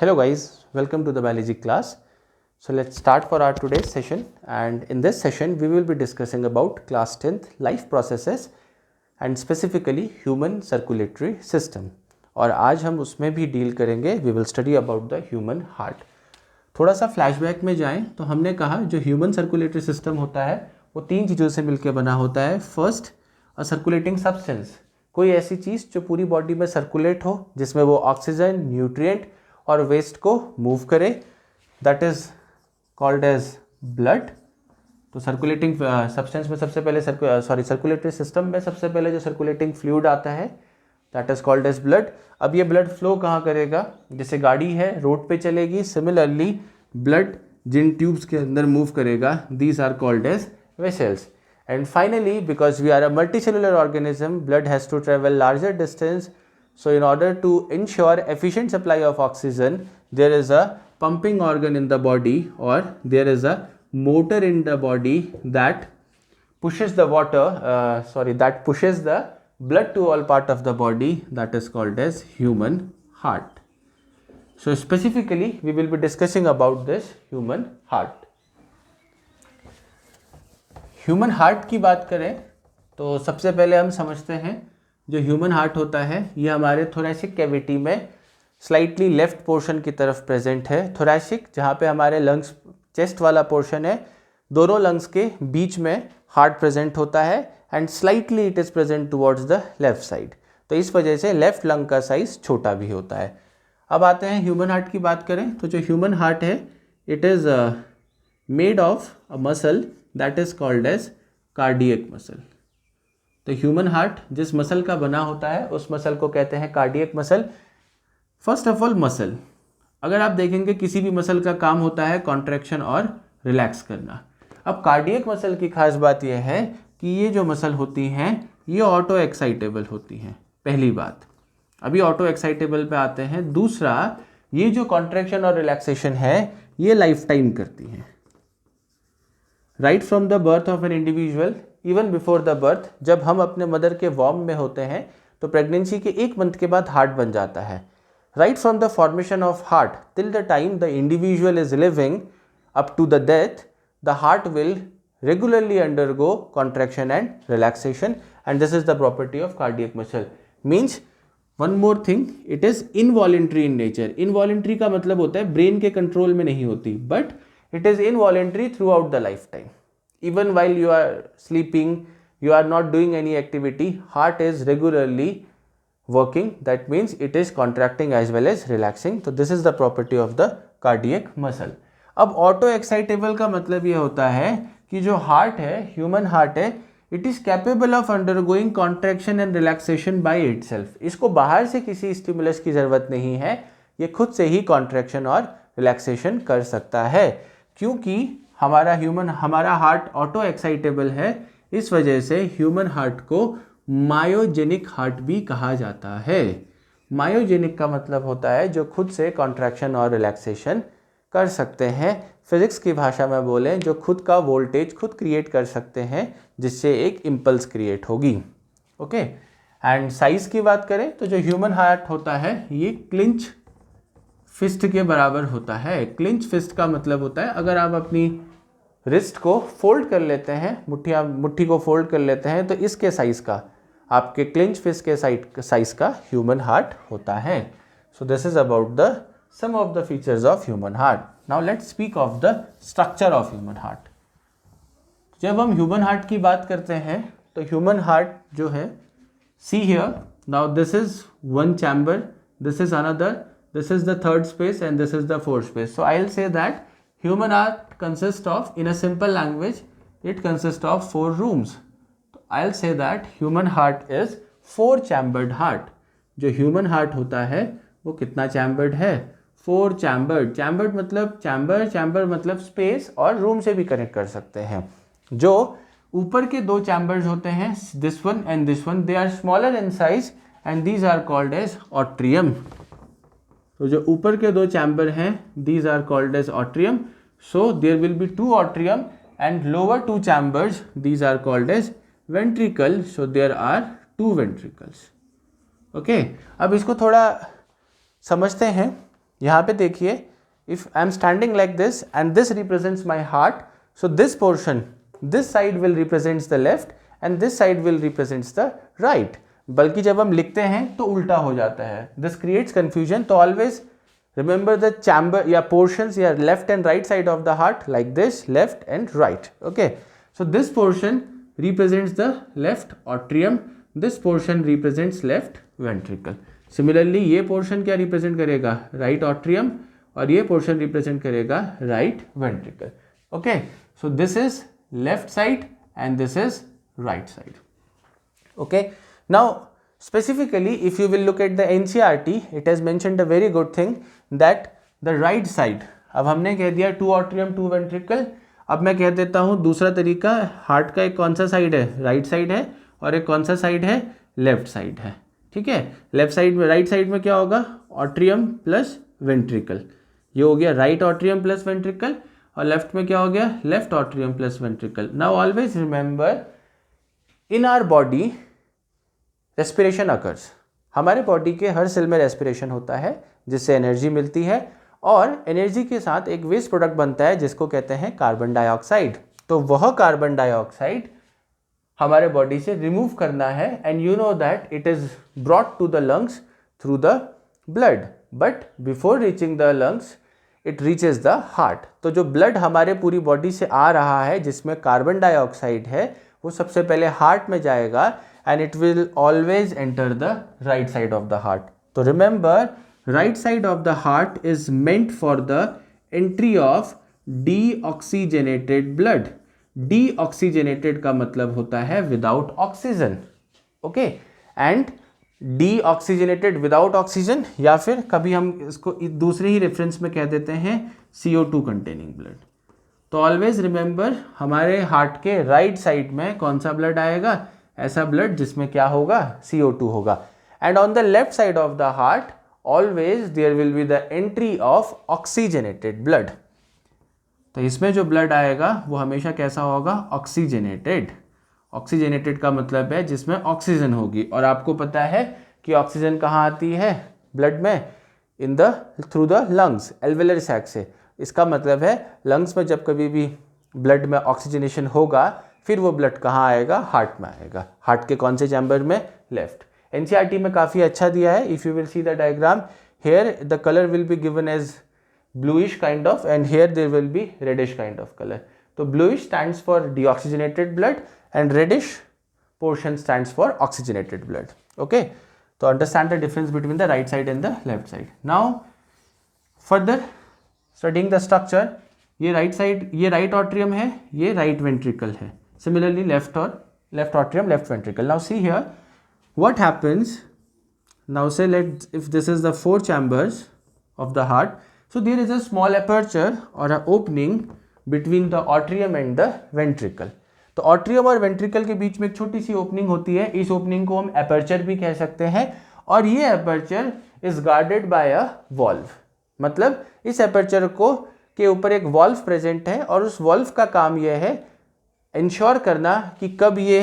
Hello guys, welcome to the biology class. So let's start for our today's session, and in this session we will be discussing about class 10th life processes and specifically human circulatory system. और आज हम उसमें भी deal करेंगे, we will study about the human heart. थोड़ा सा flashback में जाएं तो हमने कहा जो ह्यूमन सर्कुलेटरी सिस्टम होता है वो तीन चीज़ों से मिलकर बना होता है. फर्स्ट, अ सर्कुलेटिंग सब्सटेंस, कोई ऐसी चीज़ जो पूरी बॉडी में सर्कुलेट हो, जिसमें वो ऑक्सीजन, न्यूट्रिएंट और वेस्ट को मूव करे, that is called as blood. तो सर्कुलेटिंग सब्सटेंस में सबसे पहले सर्कुलेटरी सिस्टम में सबसे पहले जो सर्कुलेटिंग फ्लूइड आता है that is called as blood. अब ये ब्लड फ्लो कहाँ करेगा? जैसे गाड़ी है रोड पे चलेगी, सिमिलरली ब्लड जिन ट्यूब्स के अंदर मूव करेगा, these are called as vessels. And finally, because we are a multicellular organism, blood has to travel larger distance. So in order to ensure efficient supply of oxygen, there is a pumping organ in the body, or there is a motor in the body that pushes the pushes the blood to all part of the body, that is called as human heart. So specifically, we will be discussing about this human heart. Human heart की बात करें तो सबसे पहले हम समझते हैं जो ह्यूमन हार्ट होता है ये हमारे थोरैसिक कैविटी में स्लाइटली लेफ्ट पोर्शन की तरफ प्रेजेंट है. थोरैसिक जहाँ पे हमारे लंग्स चेस्ट वाला पोर्शन है, दोनों लंग्स के बीच में हार्ट प्रेजेंट होता है and slightly it is present towards the left side. तो इस वजह से लेफ्ट लंग का साइज छोटा भी होता है. अब आते हैं ह्यूमन हार्ट की बात करें तो जो ह्यूमन हार्ट है it is made of a muscle that is called as cardiac muscle. तो ह्यूमन हार्ट जिस मसल का बना होता है उस मसल को कहते हैं cardiac muscle. First of all muscle, अगर आप देखेंगे किसी भी मसल का काम होता है कॉन्ट्रैक्शन और रिलैक्स करना. अब कार्डियक मसल की खास बात यह है कि ये जो मसल होती हैं ये ऑटो एक्साइटेबल होती हैं. पहली बात, अभी ऑटो एक्साइटेबल पे आते हैं. दूसरा, ये जो कॉन्ट्रैक्शन और रिलैक्सेशन है ये लाइफ टाइम करती हैं. Right from the birth of an individual, even before the birth, जब हम अपने मदर के वॉर्म में होते हैं तो प्रेगनेंसी के 1 मंथ के बाद हार्ट बन जाता है. Right from the formation of heart till the time the individual is living up to the death, the heart will regularly undergo contraction and relaxation, and this is the property of cardiac muscle. Means one more thing, it is involuntary in nature. Involuntary का मतलब होता है brain के control में नहीं होती, but it is involuntary throughout the lifetime. Even while you are sleeping, you are not doing any activity, heart is regularly working. That means it is contracting as well as relaxing. So this is the property of the cardiac muscle. अब auto excitable का मतलब ये होता है कि जो heart है, human heart है, it is capable of undergoing contraction and relaxation by itself. इसको बाहर से किसी स्टिमुलस की ज़रूरत नहीं है, ये खुद से ही कॉन्ट्रैक्शन और रिलैक्सेशन कर सकता है. क्योंकि हमारा हार्ट ऑटो एक्साइटेबल है, इस वजह से ह्यूमन हार्ट को मायोजेनिक हार्ट भी कहा जाता है. मायोजेनिक का मतलब होता है जो खुद से कॉन्ट्रैक्शन और रिलैक्सेशन कर सकते हैं. फिजिक्स की भाषा में बोलें, जो खुद का वोल्टेज खुद क्रिएट कर सकते हैं जिससे एक इम्पल्स क्रिएट होगी. ओके, एंड साइज़ की बात करें तो जो ह्यूमन हार्ट होता है ये क्लिंच फिस्ट के बराबर होता है. क्लिंच फिस्ट का मतलब होता है अगर आप अपनी रिस्ट को फोल्ड कर लेते हैं, मुट्ठी को फोल्ड कर लेते हैं, तो इसके साइज का आपके क्लिंच फिस्ट के साइज का ह्यूमन हार्ट होता है. So this is about the some of the features of human heart. Now let's speak of the structure of human heart. जब हम ह्यूमन हार्ट की बात करते हैं तो ह्यूमन हार्ट जो है, see here, now this is one chamber, this is another, this is the third space and this is the fourth space. So I'll say that human heart consists of, in a simple language, it consists of 4 rooms. So I'll say that human heart is 4 chambered heart. जो human heart होता है वो कितना chambered है? 4 chambered. Chambered मतलब chamber मतलब space, और room से भी connect कर सकते हैं. जो ऊपर के 2 chambers होते हैं, this one and this one, they are smaller in size and these are called as atrium. तो जो ऊपर के 2 चैम्बर हैं, these are called as atrium. So there will be 2 atrium and lower 2 chambers, these are called as ventricle. So there are 2 ventricles. Okay, अब इसको थोड़ा समझते हैं यहाँ पे देखिए, if I am standing like this and this represents my heart, so this portion, this side will represents the left and this side will represents the right. बल्कि जब हम लिखते हैं तो उल्टा हो जाता है, दिस क्रिएट्स कंफ्यूजन। तो ऑलवेज रिमेंबर द चैम्बर या पोर्शंस या left and right side of the heart like this, left and right. Okay, so this portion represents the left atrium, this portion represents left ventricle. Similarly ये portion क्या represent करेगा, right atrium, और ये portion represent करेगा right ventricle. Okay, so this is left side and this is right side. Okay, now specifically if you will look at the NCERT, it has mentioned a very good thing that the right side, अब हमने कह दिया two atrium two ventricle, अब मैं कह देता हूँ दूसरा तरीका, हार्ट का एक कौन सा साइड है, राइट साइड है, और एक कौन सा साइड है, लेफ्ट साइड है। ठीक है, लेफ्ट साइड में, राइट साइड में क्या होगा, ऑट्रियम प्लस वेंट्रिकल, ये हो गया राइट ऑट्रियम प्लस वेंट्रिकल, और लेफ्ट में क्या हो गया, left atrium plus ventricle. Now always remember, in our body respiration occurs, हमारे बॉडी के हर सेल में रेस्पिरेशन होता है जिससे एनर्जी मिलती है, और एनर्जी के साथ एक वेस्ट प्रोडक्ट बनता है जिसको कहते हैं कार्बन डाइऑक्साइड। तो वह कार्बन डाइऑक्साइड हमारे बॉडी से रिमूव करना है, and you know that it is brought to the lungs through the blood, but before reaching the lungs it reaches the heart. तो जो ब्लड हमारे पूरी बॉडी से आ रहा है जिसमें कार्बन डाइऑक्साइड है, वो सबसे पहले हार्ट में जाएगा, and it will always enter the right side of the heart. तो remember, right side of the heart is meant for the entry of deoxygenated blood. Deoxygenated का मतलब होता है without oxygen, okay? And deoxygenated without oxygen, या फिर कभी हम इसको दूसरे ही रेफरेंस में कह देते हैं CO2 containing blood। तो ऑलवेज रिमेंबर, हमारे हार्ट के राइट साइड में कौन सा ब्लड आएगा, ऐसा ब्लड जिसमें क्या होगा, CO2 होगा। And on the left side of the heart always there will be the entry of oxygenated blood। तो इसमें जो ब्लड आएगा वो हमेशा कैसा होगा, ऑक्सीजनेटेड। ऑक्सीजनेटेड का मतलब है जिसमें ऑक्सीजन होगी, और आपको पता है कि ऑक्सीजन कहाँ आती है ब्लड में, in the through the lungs, alveolar sac से। इसका मतलब है लंग्स में जब कभी भी ब्लड में ऑक्सीजनेशन होगा, फिर वो ब्लड कहाँ आएगा, हार्ट में आएगा। हार्ट के कौन से चैम्बर में, लेफ्ट। एनसीईआरटी में काफ़ी अच्छा दिया है, if you will see the diagram, here the colour will be given as bluish kind of, and here there will be reddish kind of color. So bluish stands for deoxygenated blood and reddish portion stands for oxygenated blood. Okay, so understand the difference between the right side and the left side. Now further studying the structure, ये right side, ये right atrium है, ये right ventricle है, similarly left atrium, left ventricle. Now see here what happens. Now say if this is the four chambers of the heart, so there is a small aperture or a opening between the atrium and the ventricle. तो atrium और ventricle के बीच में एक छोटी सी opening होती है, इस opening को हम aperture भी कह सकते हैं, और ये aperture is guarded by a valve। मतलब इस aperture को के ऊपर एक valve present है, और उस valve का काम यह है ensure करना कि कब ये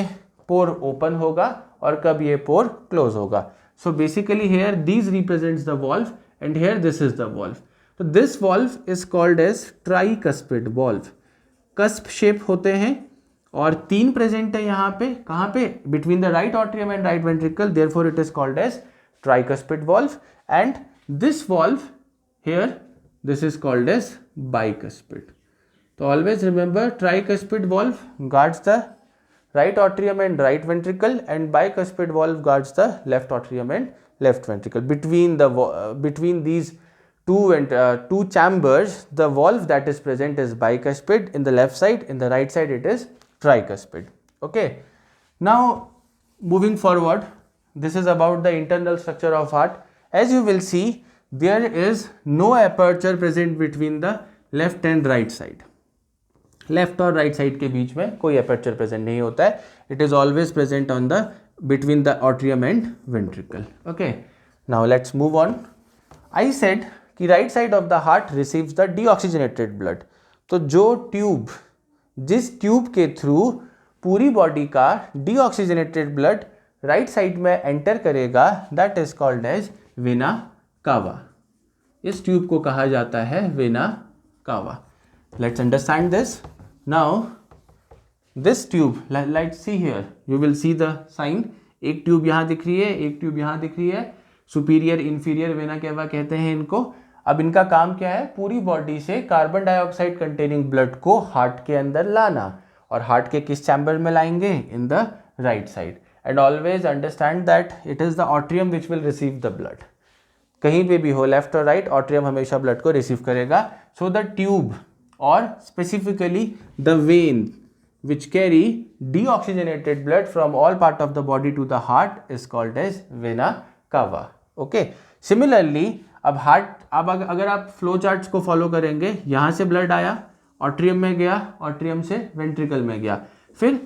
pore open होगा और कब ये pore close होगा। So basically here these represents the valve and here this is the valve. तो this valve is called as tricuspid valve. Cusp shape होते हैं और तीन प्रेजेंट है यहाँ पे, कहाँ पे, between the right atrium and right ventricle, therefore it is called as tricuspid valve. And this valve here, this is called as bicuspid. तो always remember, tricuspid valve guards the right atrium and right ventricle, and bicuspid valve guards the left atrium and left ventricle. Between these two chambers, the valve that is present is bicuspid in the left side, in the right side it is tricuspid. Okay, now moving forward, this is about the internal structure of heart. As you will see, there is no aperture present between the left and right side. Left और right side के बीच में कोई aperture present नहीं होता है, it is always present on the between the atrium and ventricle. Okay, now let's move on. I said कि right side of the heart receives the deoxygenated blood. तो जो ट्यूब, जिस ट्यूब के through पूरी body का deoxygenated blood right side में enter करेगा, that is called as vena cava. इस ट्यूब को कहा जाता है vena cava. Let's understand this now. This tube, let's see here, you will see the sign. एक ट्यूब यहाँ दिख रही है, एक ट्यूब यहाँ दिख रही है, सुपीरियर इंफीरियर वेना केवा कहते हैं इनको। अब इनका काम क्या है, पूरी बॉडी से कार्बन डाइऑक्साइड कंटेनिंग ब्लड को हार्ट के अंदर लाना। और हार्ट के किस चैम्बर में लाएंगे, in the right side. And always understand that it is the atrium which will receive the blood. कहीं पे भी हो, लेफ्ट और राइट, ऑट्रियम हमेशा ब्लड को रिसीव करेगा। सो द ट्यूब और specifically the when which carry deoxygenated blood from all part of the body to the heart is called as vena cava. Okay. Similarly, अब heart, अब अगर आप flow charts को follow करेंगे, यहाँ से ब्लड आया, ऑट्रियम में गया, ऑट्रियम से वेंट्रिकल में गया, फिर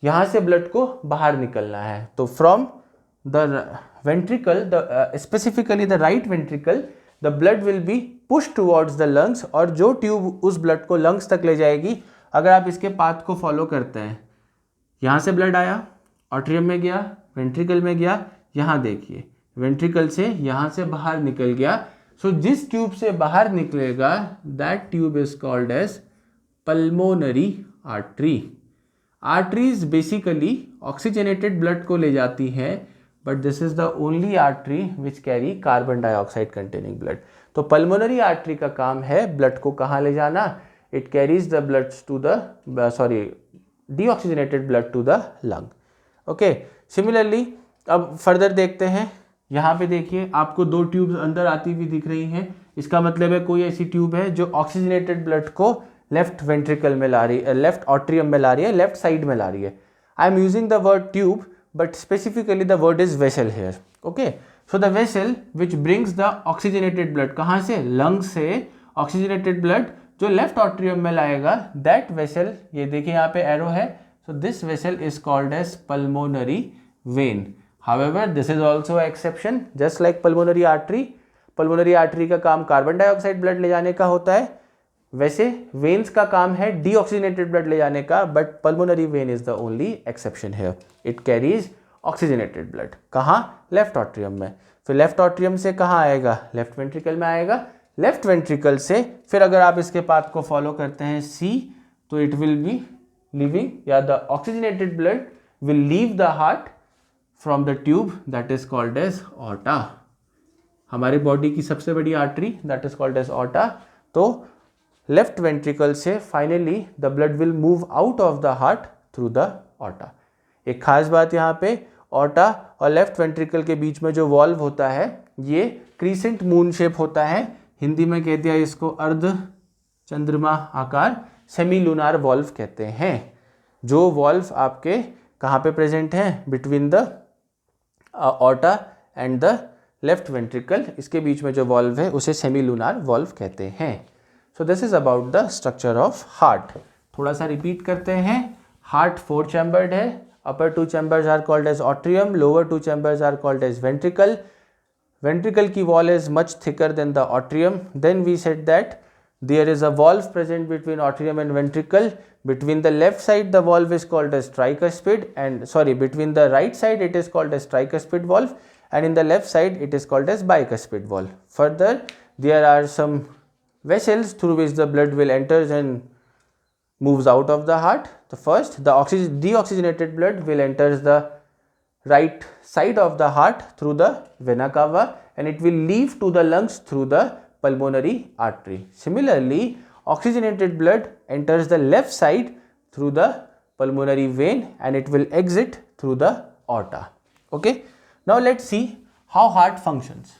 यहाँ से ब्लड को बाहर निकलना है। तो from the ventricle, specifically the right ventricle, the blood will be push towards the lungs, और जो ट्यूब उस ब्लड को लंग्स तक ले जाएगी, अगर आप इसके पाथ को फॉलो करते हैं, यहाँ से ब्लड आया, ऑट्रियम में गया, वेंट्रिकल में गया, यहाँ देखिए वेंट्रिकल से यहाँ से बाहर निकल गया। सो जिस ट्यूब से बाहर निकलेगा, that tube is called as pulmonary artery. Arteries basically oxygenated blood को ले जाती हैं, but this is the only artery which carry carbon dioxide containing blood. तो पल्मोनरी आर्टरी का काम है ब्लड को कहाँ ले जाना, it carries the blood to the deoxygenated blood to the lung. Okay. Similarly, अब फर्दर देखते हैं, यहाँ पे देखिए आपको दो ट्यूब्स अंदर आती हुई दिख रही हैं। इसका मतलब है कोई ऐसी ट्यूब है जो ऑक्सीजनेटेड ब्लड को लेफ्ट वेंट्रिकल में ला रही है, लेफ्ट ऑट्रियम में ला रही है, लेफ्ट साइड में ला रही है। I am using the word tube, but specifically the word is vessel here. Okay, so the vessel which brings the oxygenated blood, कहाँ से, लंग से ऑक्सीजनेटेड ब्लड जो लेफ्ट ऑट्रियम में लाएगा, दैट वेसल, ये देखिए यहाँ पे एरो है, so this vessel is called as pulmonary vein. However this is also exception, just like pulmonary artery. Pulmonary artery का काम कार्बन डाइऑक्साइड ब्लड ले जाने का होता है, वैसे वेन्स का काम है डीऑक्सीजनेटेड ब्लड ले जाने का, but pulmonary vein is the only exception here. It carries oxygenated blood, कहाँ, लेफ्ट ऑट्रियम में। फिर लेफ्ट ऑट्रियम से कहाँ आएगा, लेफ्ट वेंट्रिकल में आएगा। लेफ्ट वेंट्रिकल से फिर अगर आप इसके पाथ को फॉलो करते हैं सी, तो इट विल बी लिविंग, या the oxygenated blood will leave the heart from the tube that is called as aorta. हमारी बॉडी की सबसे बड़ी artery that is called as aorta. तो लेफ्ट वेंट्रिकल से finally the blood will move out of the heart through the aorta. एक खास बात यहाँ पे, ऑर्टा और लेफ्ट वेंट्रिकल के बीच में जो वॉल्व होता है, ये क्रीसेंट मून शेप होता है। हिंदी में कह दिया इसको अर्ध चंद्रमा आकार, सेमी लूनार वॉल्व कहते हैं। जो वॉल्व आपके कहाँ पे प्रेजेंट हैं, between the aorta and the left ventricle, इसके बीच में जो वॉल्व है उसे सेमी लूनार वॉल्व कहते हैं। So this is about the structure of heart. थोड़ा सा रिपीट करते हैं। हार्ट 4 चैम्बर्ड है। Upper 2 chambers are called as atrium, lower 2 chambers are called as ventricle. Ventricle की wall is much thicker than the atrium. Then we said that there is a valve present between atrium and ventricle. Between the left side the valve is called as tricuspid, and between the right side it is called as tricuspid valve, and in the left side it is called as bicuspid valve. Further, there are some vessels through which the blood will enter and moves out of the heart. The first, the deoxygenated blood will enter the right side of the heart through the vena cava, and it will leave to the lungs through the pulmonary artery. Similarly, oxygenated blood enters the left side through the pulmonary vein, and it will exit through the aorta. Okay, now let's see how heart functions.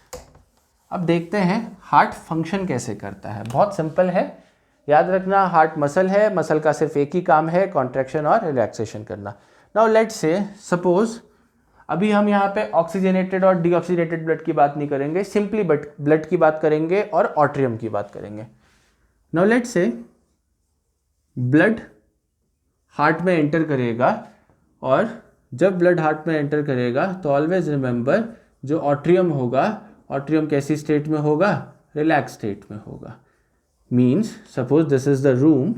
अब देखते हैं heart function कैसे करता है। बहुत simple है, याद रखना, हार्ट मसल है, मसल का सिर्फ एक ही काम है, कॉन्ट्रैक्शन और रिलैक्सेशन करना। नाउ लेट्स से, सपोज अभी हम यहाँ पे ऑक्सीजनेटेड और डीऑक्सीजनेटेड ब्लड की बात नहीं करेंगे, सिंपली ब्लड की बात करेंगे और ऑट्रियम की बात करेंगे। Now let's say blood heart में एंटर करेगा, और जब ब्लड हार्ट में एंटर करेगा तो ऑलवेज रिमेंबर, जो ऑट्रियम होगा, ऑट्रियम कैसी स्टेट में होगा, रिलैक्स स्टेट में होगा। Means suppose this is the room,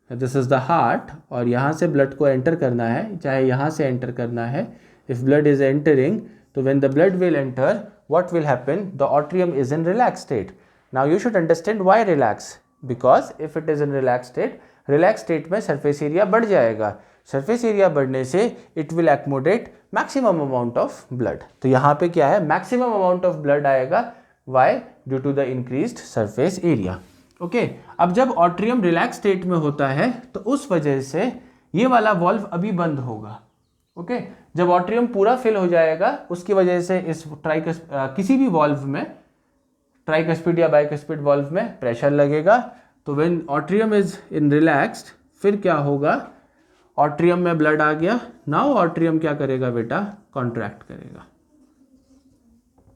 this is the heart, और यहाँ से ब्लड को एंटर करना है, चाहे यहाँ से एंटर करना है। If blood is entering, so when the blood will enter, what will happen? The atrium is in relaxed state. Now you should understand why relax, because if it is in relax state में surface area बढ़ जाएगा, surface area बढ़ने से it will accommodate maximum amount of blood. तो यहाँ पे क्या है, मैक्सिमम अमाउंट ऑफ ब्लड आएगा, why, due to the increased surface area. Okay, अब जब ऑट्रियम रिलैक्स स्टेट में होता है तो उस वजह से ये वाला वॉल्व अभी बंद होगा। ओके, जब ऑट्रियम पूरा फिल हो जाएगा उसकी वजह से इस किसी भी वॉल्व में, ट्राइकस्पिड या बाइकस्पिड वॉल्व में प्रेशर लगेगा। तो when atrium is in relaxed, फिर क्या होगा, ऑट्रियम में ब्लड आ गया, नाउ ऑट्रियम क्या करेगा बेटा, कॉन्ट्रैक्ट करेगा।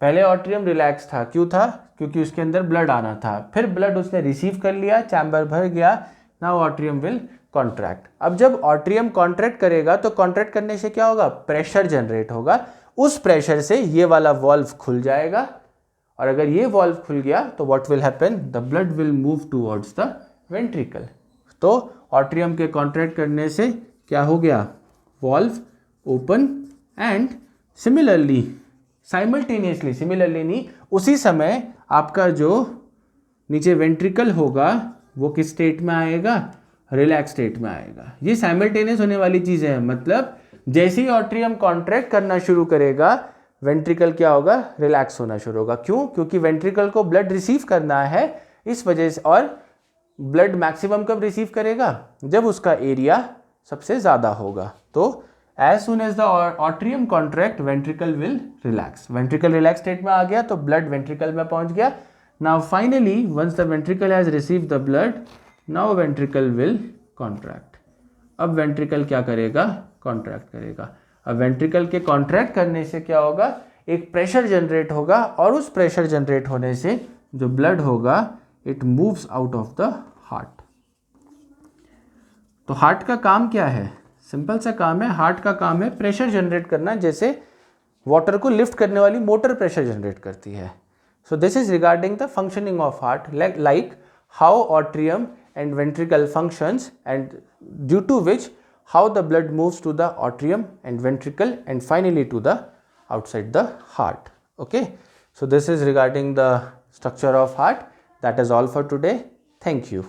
पहले ऑट्रियम रिलैक्स था, क्यों था, क्योंकि उसके अंदर ब्लड आना था, फिर ब्लड उसने रिसीव कर लिया, चैम्बर भर गया, नाउ ऑट्रियम विल कॉन्ट्रैक्ट। अब जब ऑट्रियम कॉन्ट्रैक्ट करेगा तो कॉन्ट्रैक्ट करने से क्या होगा, प्रेशर जनरेट होगा, उस प्रेशर से ये वाला वॉल्व खुल जाएगा, और अगर ये वॉल्व खुल गया तो what will happen, the blood will move towards the ventricle. तो ऑट्रियम के कॉन्ट्रैक्ट करने से क्या हो गया, valve open, and similarly similarly नहीं, उसी समय आपका जो नीचे वेंट्रिकल होगा वो किस स्टेट में आएगा, रिलैक्स स्टेट में आएगा। ये साइमल्टेनियस होने वाली चीज़ें हैं, मतलब जैसे ही ऑट्रियम कॉन्ट्रैक्ट करना शुरू करेगा वेंट्रिकल क्या होगा, रिलैक्स होना शुरू होगा। क्यों, क्योंकि वेंट्रिकल को ब्लड रिसीव करना है, इस वजह से। और ब्लड मैक्सिमम कब रिसीव करेगा, जब उसका एरिया सबसे ज़्यादा होगा। तो as soon as the atrium contract ventricle will relax, ventricle relax state में आ गया तो ब्लड वेंट्रिकल में पहुंच गया। Now finally once the ventricle has receive the blood, now ventricle will contract. अब वेंट्रिकल क्या करेगा, कॉन्ट्रैक्ट करेगा। अब वेंट्रिकल के कॉन्ट्रैक्ट करने से क्या होगा, एक प्रेशर जनरेट होगा, और उस प्रेशर जनरेट होने से जो ब्लड होगा it moves out of the heart. तो हार्ट का काम क्या है, सिंपल सा काम है, हार्ट का काम है प्रेशर जनरेट करना, जैसे वाटर को लिफ्ट करने वाली मोटर प्रेशर जनरेट करती है। So this is regarding the functioning of heart, like how atrium and ventricle functions, and due to which how the blood moves to the atrium and ventricle and finally to the outside the heart. Okay, so this is regarding the structure of heart. That is all for today. Thank you.